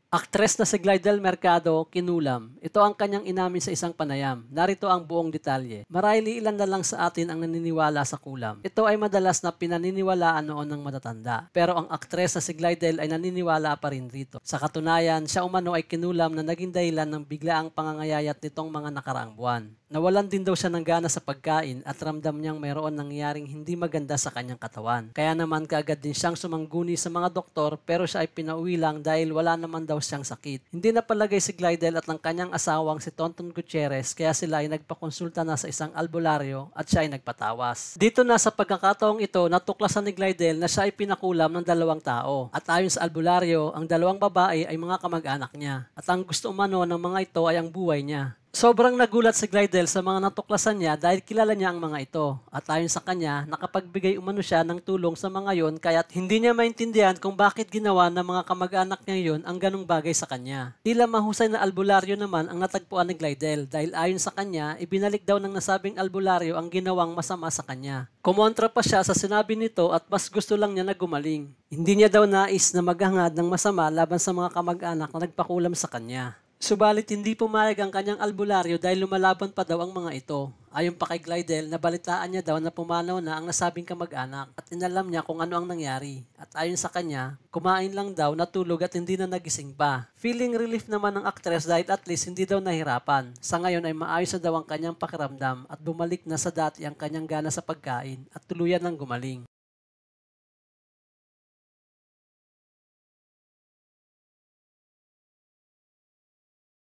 Aktres na si Glydel Mercado kinulam. Ito ang kanyang inamin sa isang panayam. Narito ang buong detalye. Marahil ilan na lang sa atin ang naniniwala sa kulam. Ito ay madalas na pinaniniwalaan noon ng matatanda. Pero ang aktres na si Glydel ay naniniwala pa rin rito. Sa katunayan, siya umano ay kinulam na naging dahilan ng biglaang pangangayayat nitong mga nakaraang buwan. Nawalan din daw siya ng gana sa pagkain at ramdam niyang mayroon nangyaring hindi maganda sa kanyang katawan. Kaya naman kaagad din siyang sumangguni sa mga doktor pero siya ay pinauwi lang dahil wala naman daw siyang sakit. Hindi napalagay si Glydel at ng kanyang asawang si Tonton Gutierrez kaya sila ay nagpakonsulta na sa isang albularyo at siya ay nagpatawas. Dito na sa pagkakataong ito natuklasan ni Glydel na siya ay pinakulam ng dalawang tao. At ayon sa albularyo, ang dalawang babae ay mga kamag-anak niya. At ang gusto umano ng mga ito ay ang buhay niya. Sobrang nagulat si Glydel sa mga natuklasan niya dahil kilala niya ang mga ito. At ayon sa kanya, nakapagbigay umano siya ng tulong sa mga yon kaya't hindi niya maintindihan kung bakit ginawa ng mga kamag-anak niya yon ang ganong bagay sa kanya. Tila mahusay na albularyo naman ang natagpuan ni Glydel dahil ayon sa kanya, ibinalik daw ng nasabing albularyo ang ginawang masama sa kanya. Kumontra pa siya sa sinabi nito at mas gusto lang niya na gumaling. Hindi niya daw nais na maghangad ng masama laban sa mga kamag-anak na nagpakulam sa kanya. Subalit hindi pumayag ang kanyang albularyo dahil lumalaban pa daw ang mga ito. Ayon pa kay Glydel, nabalitaan niya daw na pumanaw na ang nasabing kamag-anak at inalam niya kung ano ang nangyari. At ayon sa kanya, kumain lang daw, natulog at hindi na nagising pa. Feeling relief naman ng aktres dahil at least hindi daw nahirapan. Sa ngayon ay maayos na daw ang kanyang pakiramdam at bumalik na sa dati ang kanyang gana sa pagkain at tuluyan ng gumaling.